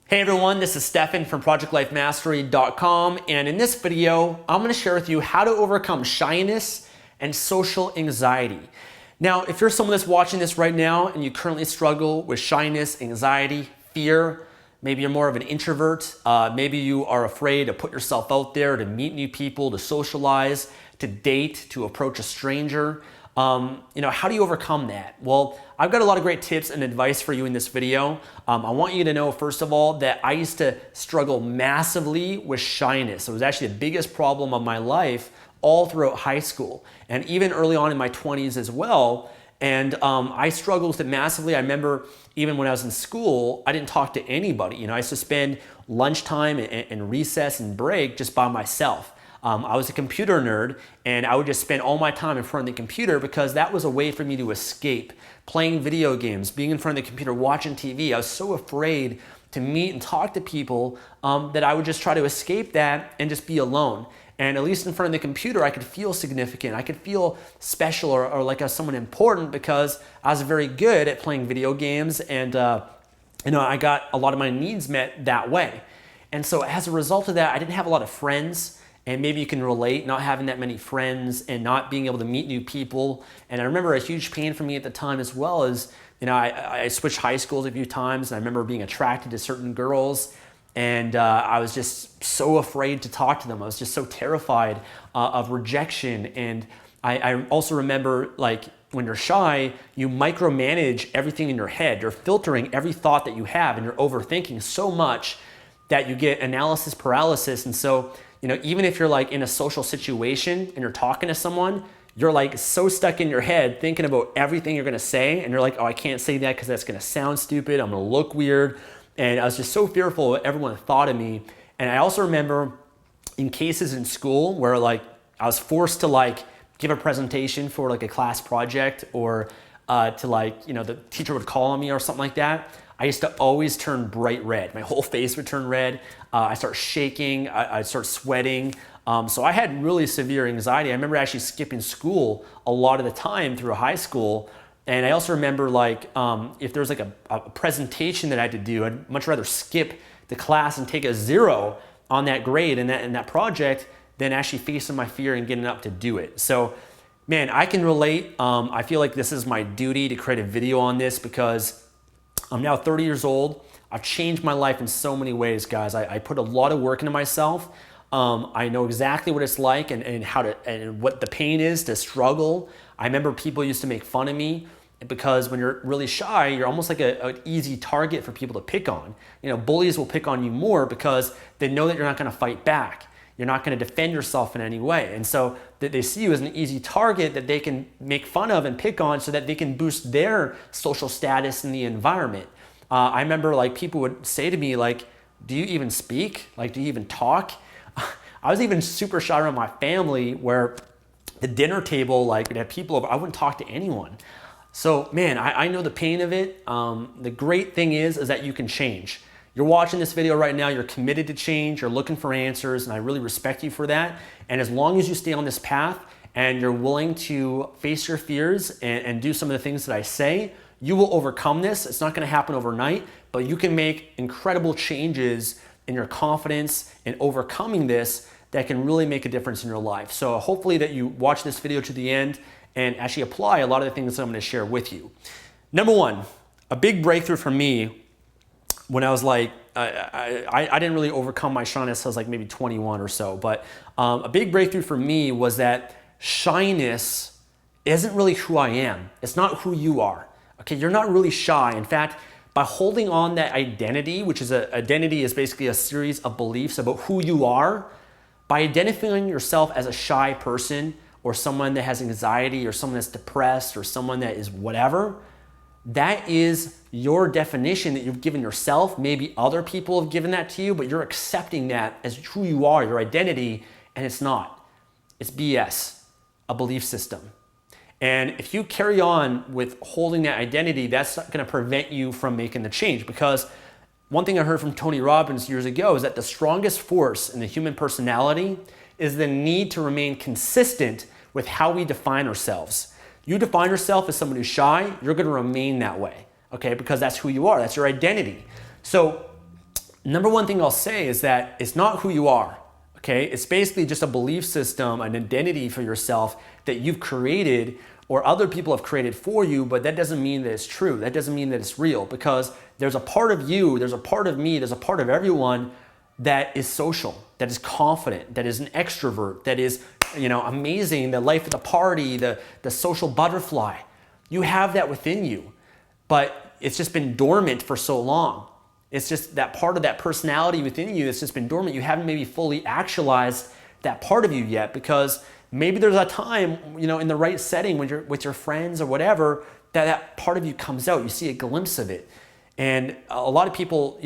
Hey everyone, this is Stefan from ProjectLifeMastery.com, and in this video, I'm going to share with you how to overcome shyness and social anxiety. Now, if you're someone that's watching this right now and you currently struggle with shyness, anxiety, fear, maybe you're more of an introvert, maybe you are afraid to put yourself out there, to meet new people, to socialize, to date, to approach a stranger, how do you overcome that? Well, I've got a lot of great tips and advice for you in this video. I want you to know, first of all, that I used to struggle massively with shyness. It was actually the biggest problem of my life all throughout high school and even early on in my 20s as well. And I struggled with it massively. I remember even when I was in school, I didn't talk to anybody. I used to spend lunchtime and recess and break just by myself. I was a computer nerd, and I would just spend all my time in front of the computer because that was a way for me to escape. Playing video games, being in front of the computer, watching TV. I was so afraid to meet and talk to people that I would just try to escape that and just be alone. And at least in front of the computer, I could feel significant. I could feel special or like I was someone important because I was very good at playing video games, and I got a lot of my needs met that way. And so as a result of that, I didn't have a lot of friends. And maybe you can relate, not having that many friends and not being able to meet new people. And I remember a huge pain for me at the time as well is, I switched high schools a few times, and I remember being attracted to certain girls, and I was just so afraid to talk to them. I was just so terrified of rejection. And I also remember, like, when you're shy, you micromanage everything in your head. You're filtering every thought that you have, and you're overthinking so much that you get analysis paralysis. And so, even if you're like in a social situation and you're talking to someone, you're like so stuck in your head thinking about everything you're gonna say, and you're like, oh, I can't say that because that's gonna sound stupid, I'm gonna look weird. And I was just so fearful of what everyone thought of me. And I also remember in cases in school where I was forced to give a presentation for a class project, or the teacher would call on me or something like that. I used to always turn bright red. My whole face would turn red. I start shaking. I'd start sweating. So I had really severe anxiety. I remember actually skipping school a lot of the time through high school. And I also remember if there was a presentation that I had to do, I'd much rather skip the class and take a 0 on that grade and that project than actually facing my fear and getting up to do it. So, man, I can relate. I feel like this is my duty to create a video on this because I'm now 30 years old. I've changed my life in so many ways, guys. I put a lot of work into myself. I know exactly what it's like and what the pain is to struggle. I remember people used to make fun of me because when you're really shy, you're almost like an easy target for people to pick on. Bullies will pick on you more because they know that you're not going to fight back. You're not going to defend yourself in any way. And so they see you as an easy target that they can make fun of and pick on so that they can boost their social status in the environment. I remember people would say to me, do you even speak? Do you even talk? I was even super shy around my family where the dinner table, we'd have people over, I wouldn't talk to anyone. So, man, I know the pain of it. The great thing is that you can change. You're watching this video right now, you're committed to change, you're looking for answers, and I really respect you for that. And as long as you stay on this path and you're willing to face your fears and do some of the things that I say, you will overcome this. It's not gonna happen overnight, but you can make incredible changes in your confidence in overcoming this that can really make a difference in your life. So hopefully that you watch this video to the end and actually apply a lot of the things that I'm gonna share with you. Number one, a big breakthrough for me when I was I didn't really overcome my shyness until I was maybe 21 or so, but a big breakthrough for me was that shyness isn't really who I am. It's not who you are, okay? You're not really shy. In fact, by holding on that identity, which is identity is basically a series of beliefs about who you are, by identifying yourself as a shy person or someone that has anxiety or someone that's depressed or someone that is whatever, that is your definition that you've given yourself. Maybe other people have given that to you, but you're accepting that as who you are, your identity, and it's not. It's BS, a belief system. And if you carry on with holding that identity, that's not going to prevent you from making the change. Because one thing I heard from Tony Robbins years ago is that the strongest force in the human personality is the need to remain consistent with how we define ourselves. You define yourself as someone who's shy, you're going to remain that way, okay? Because that's who you are. That's your identity. So Number one thing I'll say is that it's not who you are, okay? It's basically just a belief system, an identity for yourself that you've created or other people have created for you, but that doesn't mean that it's true. That doesn't mean that it's real, because there's a part of you, there's a part of me, there's a part of everyone that is social, that is confident, that is an extrovert, that is, amazing, the life of the party, the social butterfly. You have that within you, but it's just been dormant for so long. It's just that part of that personality within you that's just been dormant. You haven't maybe fully actualized that part of you yet, because maybe there's a time, in the right setting when you're with your friends or whatever, that part of you comes out. You see a glimpse of it. And a lot of people,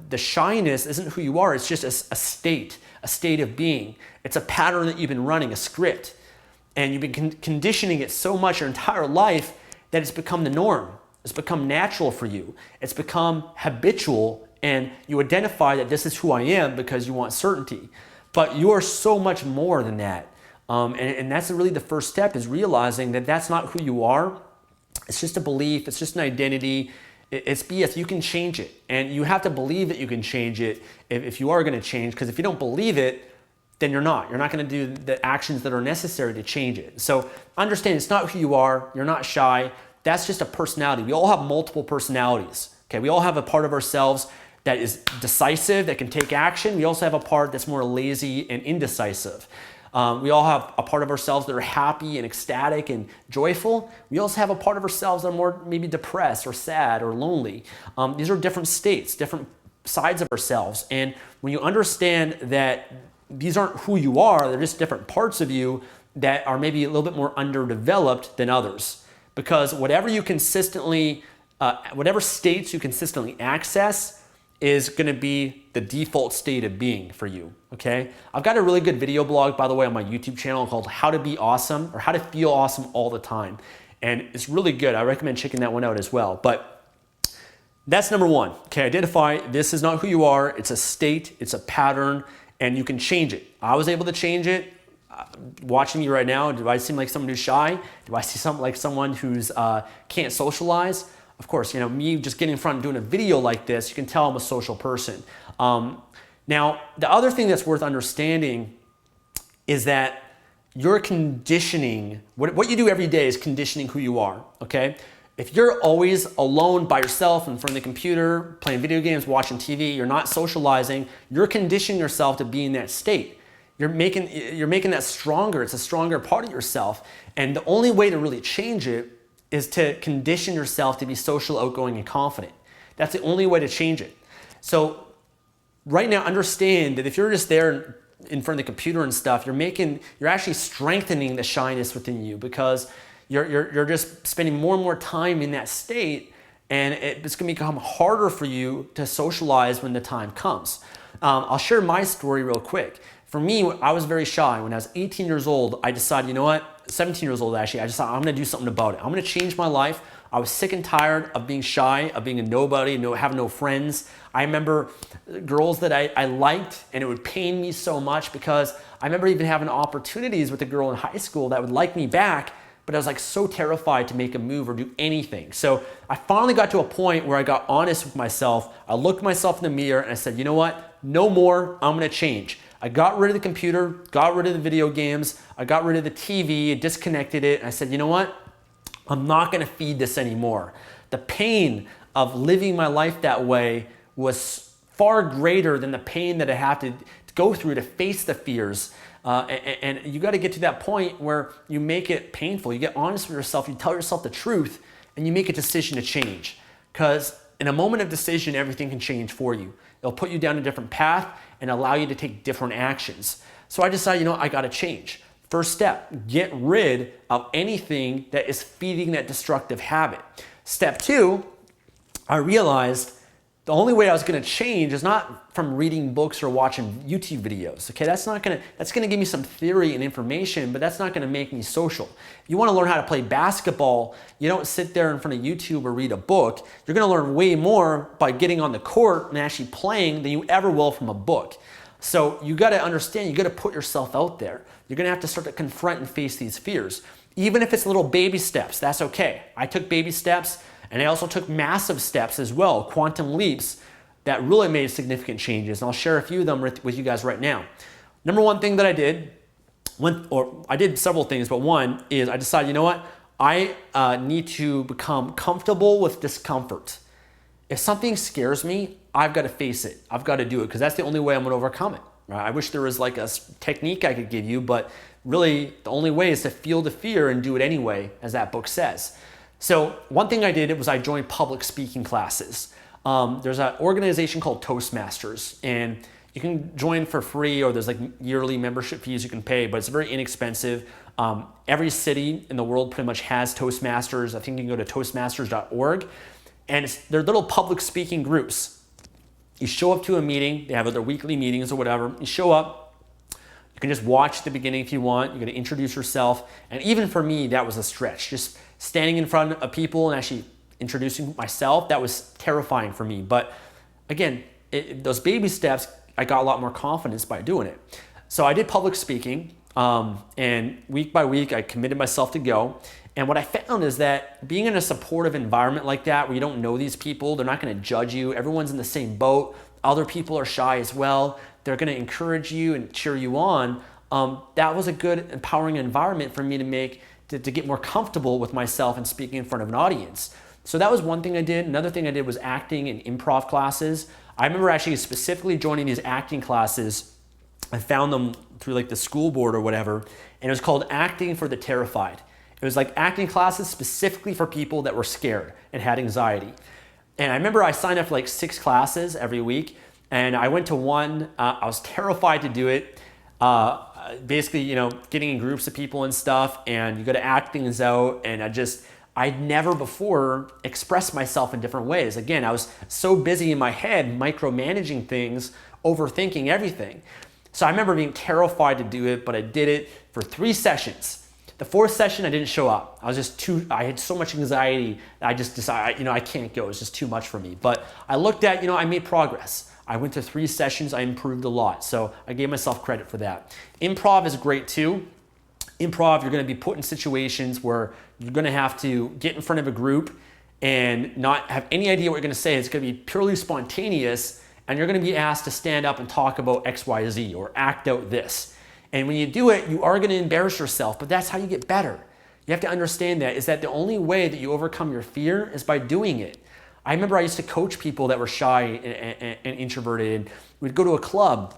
the shyness isn't who you are. It's just a state of being. It's a pattern that you've been running, a script. And you've been conditioning it so much your entire life that it's become the norm. It's become natural for you. It's become habitual, and you identify that this is who I am because you want certainty. But you are so much more than that. And that's really the first step, is realizing that that's not who you are. It's just a belief. It's just an identity. It's BS. You can change it. And you have to believe that you can change it if you are going to change, because if you don't believe it, then you're not. You're not going to do the actions that are necessary to change it. So understand, it's not who you are. You're not shy. That's just a personality. We all have multiple personalities. Okay, we all have a part of ourselves that is decisive, that can take action. We also have a part that's more lazy and indecisive. We all have a part of ourselves that are happy and ecstatic and joyful. We also have a part of ourselves that are more maybe depressed or sad or lonely. These are different states, different sides of ourselves. And when you understand that these aren't who you are, they're just different parts of you that are maybe a little bit more underdeveloped than others. Because whatever states you consistently access is going to be the default state of being for you, okay? I've got a really good video blog, by the way, on my YouTube channel called How to Be Awesome, or How to Feel Awesome All the Time. And it's really good. I recommend checking that one out as well. But that's number one, okay? Identify this is not who you are. It's a state, it's a pattern, and you can change it. I was able to change it. Watching me right now, do I seem like someone who's shy? Do I see something like someone who's can't socialize? Of course, me just getting in front and doing a video like this, you can tell I'm a social person. Now, the other thing that's worth understanding is that your conditioning, what you do every day is conditioning who you are, okay? If you're always alone by yourself in front of the computer, playing video games, watching TV, you're not socializing, you're conditioning yourself to be in that state. You're making that stronger. It's a stronger part of yourself. And the only way to really change it is to condition yourself to be social, outgoing, and confident. That's the only way to change it. So right now, understand that if you're just there in front of the computer and stuff, you're actually strengthening the shyness within you, because you're just spending more and more time in that state, and it's going to become harder for you to socialize when the time comes. I'll share my story real quick. For me, I was very shy. When I was 18 years old, I decided, 17 years old actually, I decided I'm gonna do something about it. I'm gonna change my life. I was sick and tired of being shy, of being a nobody, having no friends. I remember girls that I liked, and it would pain me so much, because I remember even having opportunities with a girl in high school that would like me back, but I was like so terrified to make a move or do anything. So I finally got to a point where I got honest with myself. I looked myself in the mirror and I said, you know what? No more, I'm gonna change. I got rid of the computer, got rid of the video games, I got rid of the TV, disconnected it, and I said, you know what? I'm not gonna feed this anymore. The pain of living my life that way was far greater than the pain that I have to go through to face the fears. And you gotta get to that point where you make it painful. You get honest with yourself, you tell yourself the truth, and you make a decision to change. Because in a moment of decision, everything can change for you. It'll put you down a different path and allow you to take different actions. So I decided, I gotta change. First step, get rid of anything that is feeding that destructive habit. Step two, I realized the only way I was gonna change is not from reading books or watching YouTube videos, okay? That's gonna give me some theory and information, but that's not gonna make me social. If you wanna learn how to play basketball, you don't sit there in front of YouTube or read a book. You're gonna learn way more by getting on the court and actually playing than you ever will from a book. So you gotta understand, you gotta put yourself out there. You're gonna have to start to confront and face these fears. Even if it's little baby steps, that's okay. I took baby steps, and I also took massive steps as well, quantum leaps. that really made significant changes. And I'll share a few of them with you guys right now. Number one thing that I did, I did several things, but one is I decided, you know what? I need to become comfortable with discomfort. If something scares me, I've got to face it. I've got to do it because that's the only way I'm going to overcome it. Right? I wish there was like a technique I could give you, but really the only way is to feel the fear and do it anyway, as that book says. So one thing I did was I joined public speaking classes. There's an organization called Toastmasters, and you can join for free, or there's like yearly membership fees you can pay, but it's very inexpensive. Every city in the world pretty much has Toastmasters. I think you can go to toastmasters.org, and they're little public speaking groups. You show up to a meeting, they have their weekly meetings or whatever. You show up, you can just watch the beginning if you want. You're going to introduce yourself, and even for me, that was a stretch. Just standing in front of people and actually introducing myself, that was terrifying for me. But again, those baby steps, I got a lot more confidence by doing it. So I did public speaking, and week by week, I committed myself to go. And what I found is that being in a supportive environment like that, where you don't know these people, they're not going to judge you, everyone's in the same boat, other people are shy as well, they're going to encourage you and cheer you on. That was a good, empowering environment for me to get more comfortable with myself and speaking in front of an audience. So that was one thing I did. Another thing I did was acting and improv classes. I remember actually specifically joining these acting classes. I found them through like the school board or whatever, and it was called Acting for the Terrified. It was like acting classes specifically for people that were scared and had anxiety. And I remember I signed up for like 6 classes every week, and I went to one. I was terrified to do it. Basically, you know, getting in groups of people and stuff, and you got to act things out, and I'd never before expressed myself in different ways. Again, I was so busy in my head, micromanaging things, overthinking everything. So I remember being terrified to do it, but I did it for 3 sessions. The 4th session, I didn't show up. I had so much anxiety, I just decided, I can't go. It's just too much for me. But I looked at, I made progress. I went to 3 sessions, I improved a lot. So I gave myself credit for that. Improv is great too. Improv, you're going to be put in situations where you're going to have to get in front of a group and not have any idea what you're going to say. It's going to be purely spontaneous, and you're going to be asked to stand up and talk about X, Y, Z, or act out this. And when you do it, you are going to embarrass yourself, but that's how you get better. You have to understand that the only way that you overcome your fear is by doing it. I remember I used to coach people that were shy and introverted, and we'd go to a club.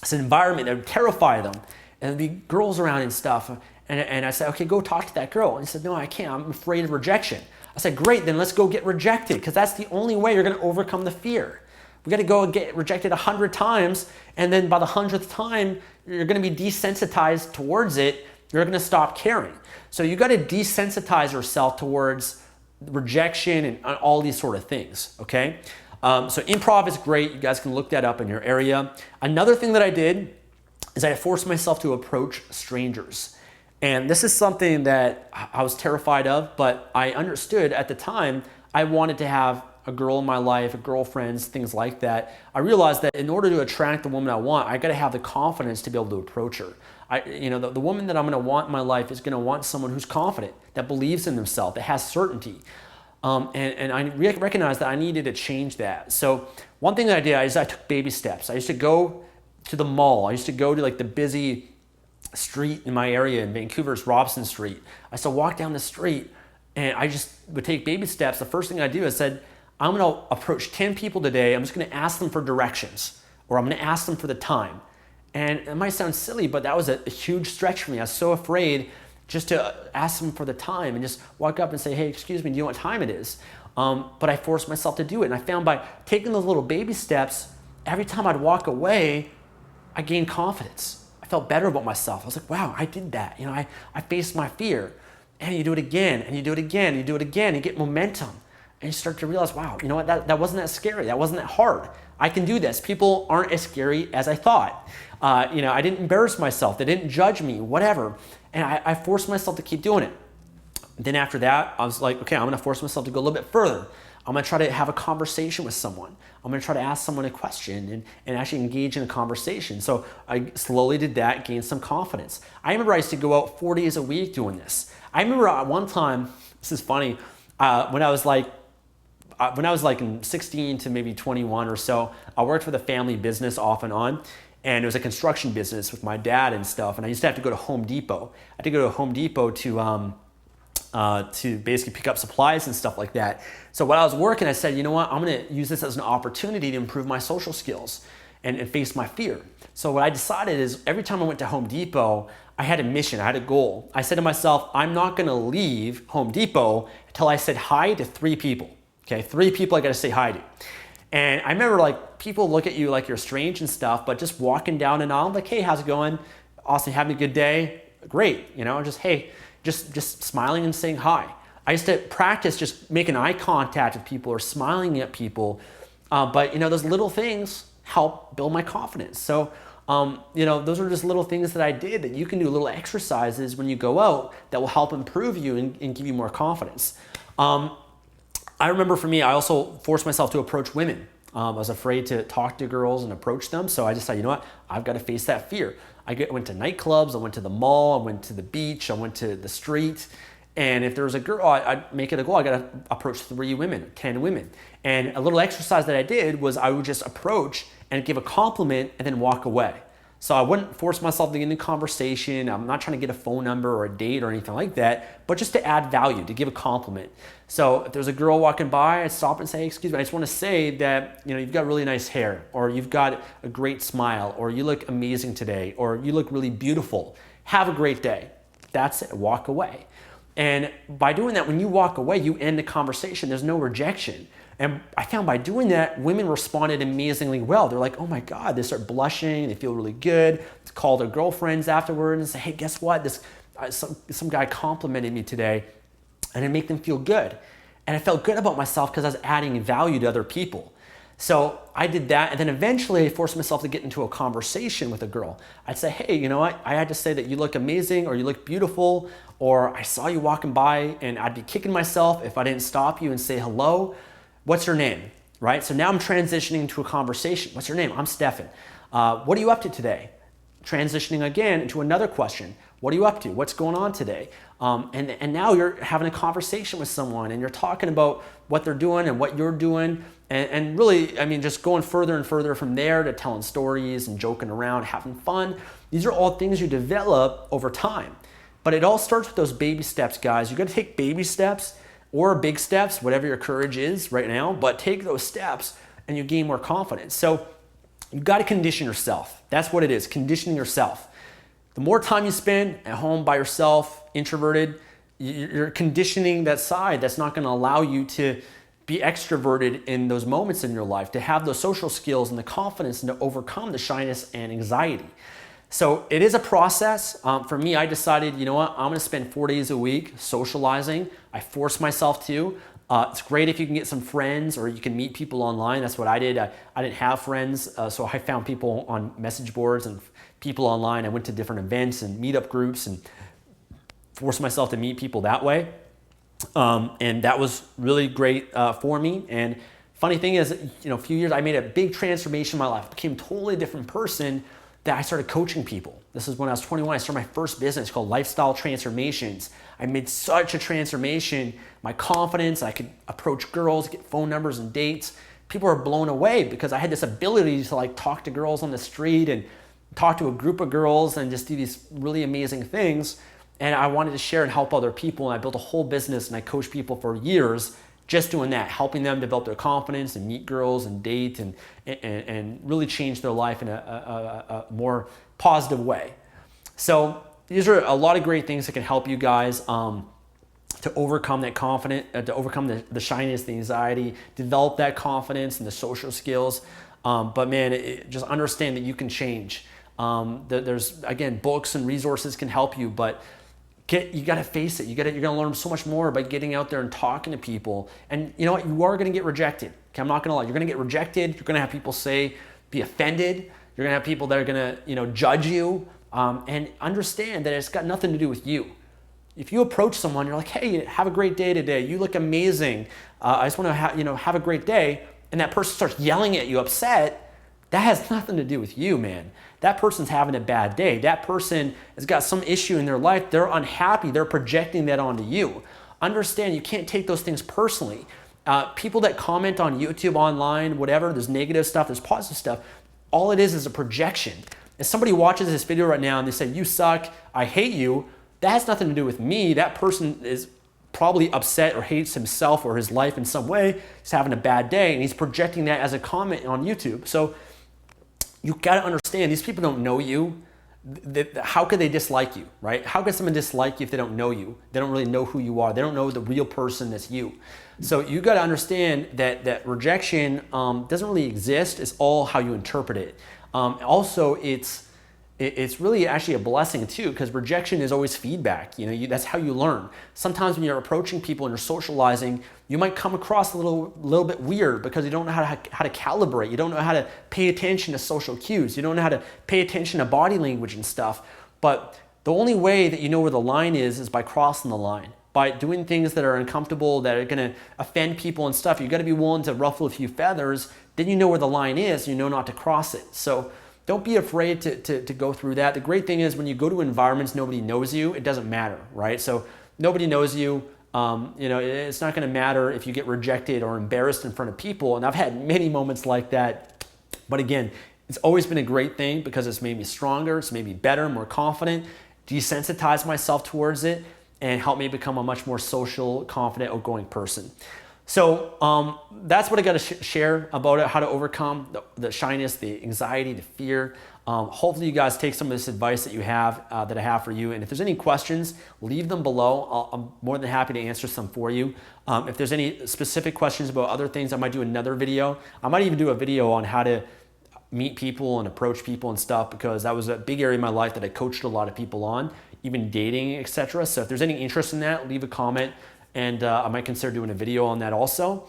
It's an environment that would terrify them, and there'd be girls around and stuff. And I said, okay, go talk to that girl. And he said, no, I can't. I'm afraid of rejection. I said, great, then let's go get rejected, because that's the only way you're going to overcome the fear. We got to go and get rejected 100 times, and then by the 100th time, you're going to be desensitized towards it. You're going to stop caring. So you got to desensitize yourself towards rejection and all these sort of things, okay? So improv is great. You guys can look that up in your area. Another thing that I did is I forced myself to approach strangers. And this is something that I was terrified of, but I understood at the time I wanted to have a girl in my life, girlfriends, things like that. I realized that in order to attract the woman I want, I got to have the confidence to be able to approach her. The woman that I'm going to want in my life is going to want someone who's confident, that believes in themselves, that has certainty. And I recognized that I needed to change that. So one thing that I did is I took baby steps. I used to go to the mall. I used to go to like the busy street in my area in Vancouver's Robson Street. I used to walk down the street, and I just would take baby steps. The first thing I do is said, I'm going to approach 10 people today. I'm just going to ask them for directions, or I'm going to ask them for the time. And it might sound silly, but that was a huge stretch for me. I was so afraid just to ask them for the time and just walk up and say, hey, excuse me, do you know what time it is? But I forced myself to do it. And I found by taking those little baby steps, every time I'd walk away, I gained confidence. I felt better about myself. I was like, wow, I did that. I faced my fear. And you do it again, and you do it again, and you do it again. You get momentum. And you start to realize, wow, you know what, that wasn't that scary. That wasn't that hard. I can do this. People aren't as scary as I thought. I didn't embarrass myself. They didn't judge me, whatever. And I forced myself to keep doing it. Then after that, I was like, okay, I'm going to force myself to go a little bit further. I'm going to try to have a conversation with someone. I'm going to try to ask someone a question and actually engage in a conversation. So I slowly did that, gained some confidence. I remember I used to go out 4 days a week doing this. I remember at one time, this is funny, when I was like when I was like in 16 to maybe 21 or so, I worked for the family business off and on. And it was a construction business with my dad and stuff. And I used to have to go to Home Depot. I had to go to Home Depot to basically pick up supplies and stuff like that. So while I was working, I said, you know what, I'm gonna use this as an opportunity to improve my social skills and face my fear. So what I decided is every time I went to Home Depot, I had a mission, I had a goal. I said to myself, I'm not gonna leave Home Depot until I said hi to 3 people. Okay, 3 people I gotta say hi to. And I remember like people look at you like you're strange and stuff, but just walking down an aisle, like, hey, how's it going? Austin, having a good day? Great, you know, just, hey, just smiling and saying hi. I used to practice just making eye contact with people or smiling at people. But you know, those little things help build my confidence. So, you know, those are just little things that I did that you can do, little exercises when you go out that will help improve you and give you more confidence. I remember for me, I also forced myself to approach women. I was afraid to talk to girls and approach them. So I decided, you know what, I've got to face that fear. I went to nightclubs, I went to the mall, I went to the beach, I went to the street. And if there was a girl, I'd make it a goal. I got to approach 3 women, 10 women. And a little exercise that I did was I would just approach and give a compliment and then walk away. So I wouldn't force myself to get into conversation. I'm not trying to get a phone number or a date or anything like that, but just to add value, to give a compliment. So if there's a girl walking by, I'd stop and say, hey, excuse me, I just want to say that, you know, you've got really nice hair, or you've got a great smile, or you look amazing today, or you look really beautiful. Have a great day. That's it. Walk away. And by doing that, when you walk away, you end the conversation. There's no rejection. And I found by doing that, women responded amazingly well. They're like, oh my God, they start blushing, they feel really good. They call their girlfriends afterward and say, hey, guess what? Some guy complimented me today, and it made them feel good. And I felt good about myself because I was adding value to other people. So I did that, and then eventually I forced myself to get into a conversation with a girl. I'd say, hey, you know what? I had to say that you look amazing, or you look beautiful, or I saw you walking by, and I'd be kicking myself if I didn't stop you and say hello. What's your name, right? So now I'm transitioning into a conversation. What's your name? I'm Stefan. What are you up to today? Transitioning again into another question. What are you up to? What's going on today? And now you're having a conversation with someone, and you're talking about what they're doing and what you're doing. And really, I mean, just going further and further from there to telling stories and joking around, having fun. These are all things you develop over time. But it all starts with those baby steps, guys. You got to take baby steps or big steps, whatever your courage is right now, but take those steps and you gain more confidence. So you've got to condition yourself. That's what it is, conditioning yourself. The more time you spend at home by yourself, introverted, you're conditioning that side that's not going to allow you to be extroverted in those moments in your life, to have those social skills and the confidence and to overcome the shyness and anxiety. So it is a process. For me, I decided, you know what, I'm gonna spend 4 days a week socializing. I forced myself to. It's great if you can get some friends or you can meet people online. That's what I did. I didn't have friends, so I found people on message boards and people online. I went to different events and meetup groups and forced myself to meet people that way. And that was really great for me. And funny thing is, you know, a few years, I made a big transformation in my life. I became a totally different person that I started coaching people. This is when I was 21. I started my first business called Lifestyle Transformations. I made such a transformation. My confidence, I could approach girls, get phone numbers and dates. People were blown away because I had this ability to like talk to girls on the street and talk to a group of girls and just do these really amazing things. And I wanted to share and help other people. And I built a whole business and I coached people for years just doing that, helping them develop their confidence and meet girls and date and really change their life in a more positive way. So these are a lot of great things that can help you guys to overcome that confidence, to overcome the shyness, the anxiety, develop that confidence and the social skills. But man, just understand that you can change. There's, again, books and resources can help you, but you got to face it. You're going to learn so much more by getting out there and talking to people. And you know what? You are going to get rejected. Okay, I'm not going to lie. You're going to get rejected. You're going to have people be offended. You're going to have people that are going to, judge you. And understand that it's got nothing to do with you. If you approach someone, you're like, hey, have a great day today. You look amazing. I just want to have a great day. And that person starts yelling at you, upset. That has nothing to do with you, man. That person's having a bad day. That person has got some issue in their life. They're unhappy. They're projecting that onto you. Understand you can't take those things personally. People that comment on YouTube, online, whatever, there's negative stuff, there's positive stuff. All it is a projection. If somebody watches this video right now and they say, you suck, I hate you, that has nothing to do with me. That person is probably upset or hates himself or his life in some way. He's having a bad day and he's projecting that as a comment on YouTube. So you got to understand, these people don't know you. How could they dislike you, right? How could someone dislike you if they don't know you? They don't really know who you are. They don't know the real person that's you. So you got to understand that rejection doesn't really exist. It's all how you interpret it. Also, it's really actually a blessing too, because rejection is always feedback. That's how you learn. Sometimes when you're approaching people and you're socializing, you might come across a little bit weird because you don't know how to calibrate. You don't know how to pay attention to social cues. You don't know how to pay attention to body language and stuff. But the only way that you know where the line is by crossing the line. By doing things that are uncomfortable, that are going to offend people and stuff. You got to be willing to ruffle a few feathers. Then you know where the line is. You know not to cross it. So don't be afraid to go through that. The great thing is when you go to environments nobody knows you, it doesn't matter, right? So nobody knows you. It's not going to matter if you get rejected or embarrassed in front of people. And I've had many moments like that. But again, it's always been a great thing because it's made me stronger. It's made me better, more confident, desensitize myself towards it, and help me become a much more social, confident, outgoing person. So that's what I got to share about it, how to overcome the shyness, the anxiety, the fear. Hopefully you guys take some of this advice that you have, that I have for you. And if there's any questions, leave them below. I'm more than happy to answer some for you. If there's any specific questions about other things, I might do another video. I might even do a video on how to meet people and approach people and stuff, because that was a big area in my life that I coached a lot of people on, even dating, etc. So if there's any interest in that, leave a comment. And I might consider doing a video on that also.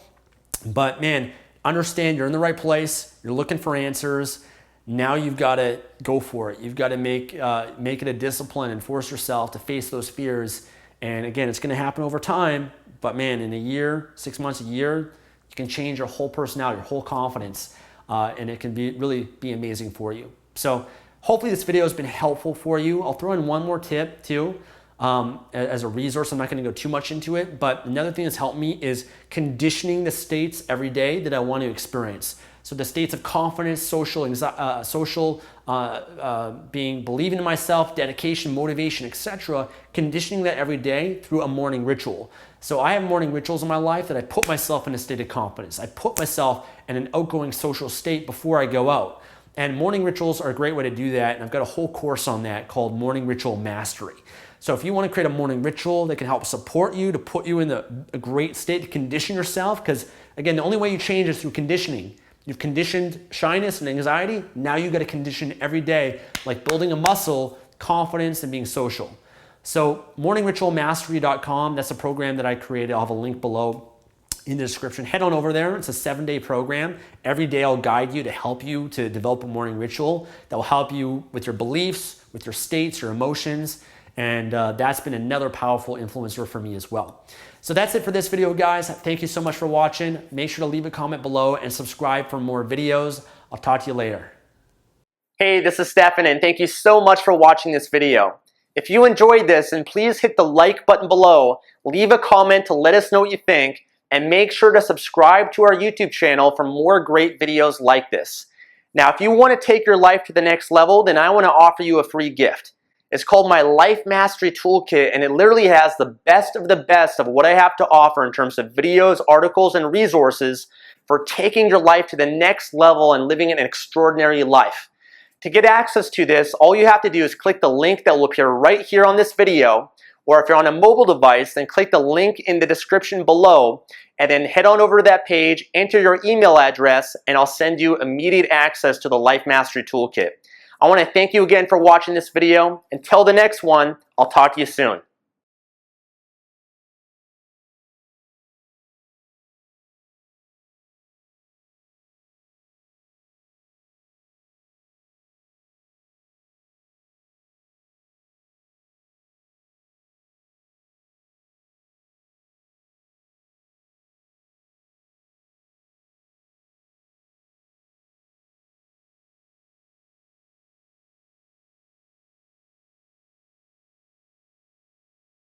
But man, understand you're in the right place. You're looking for answers. Now you've got to go for it. You've got to make it a discipline and force yourself to face those fears. And again, it's going to happen over time. But man, in a year, 6 months, a year, you can change your whole personality, your whole confidence. And it can really be amazing for you. So hopefully this video has been helpful for you. I'll throw in one more tip too. As a resource. I'm not going to go too much into it, but another thing that's helped me is conditioning the states every day that I want to experience. So the states of confidence, being, believing in myself, dedication, motivation, etc. Conditioning that every day through a morning ritual. So I have morning rituals in my life that I put myself in a state of confidence. I put myself in an outgoing social state before I go out. And morning rituals are a great way to do that. And I've got a whole course on that called Morning Ritual Mastery. So if you want to create a morning ritual that can help support you, to put you in a great state to condition yourself, because again, the only way you change is through conditioning. You've conditioned shyness and anxiety. Now you got to condition every day, like building a muscle, confidence, and being social. So morningritualmastery.com, that's a program that I created. I'll have a link below in the description. Head on over there. It's a 7-day program. Every day I'll guide you to help you to develop a morning ritual that will help you with your beliefs, with your states, your emotions. And that's been another powerful influencer for me as well. So that's it for this video, guys. Thank you so much for watching. Make sure to leave a comment below and subscribe for more videos. I'll talk to you later. Hey, this is Stefan, and thank you so much for watching this video. If you enjoyed this, then please hit the like button below, leave a comment to let us know what you think, and make sure to subscribe to our YouTube channel for more great videos like this. Now, if you want to take your life to the next level, then I want to offer you a free gift. It's called my Life Mastery Toolkit, and it literally has the best of what I have to offer in terms of videos, articles, and resources for taking your life to the next level and living an extraordinary life. To get access to this, all you have to do is click the link that will appear right here on this video, or if you're on a mobile device, then click the link in the description below, and then head on over to that page, enter your email address, and I'll send you immediate access to the Life Mastery Toolkit. I want to thank you again for watching this video. Until the next one, I'll talk to you soon.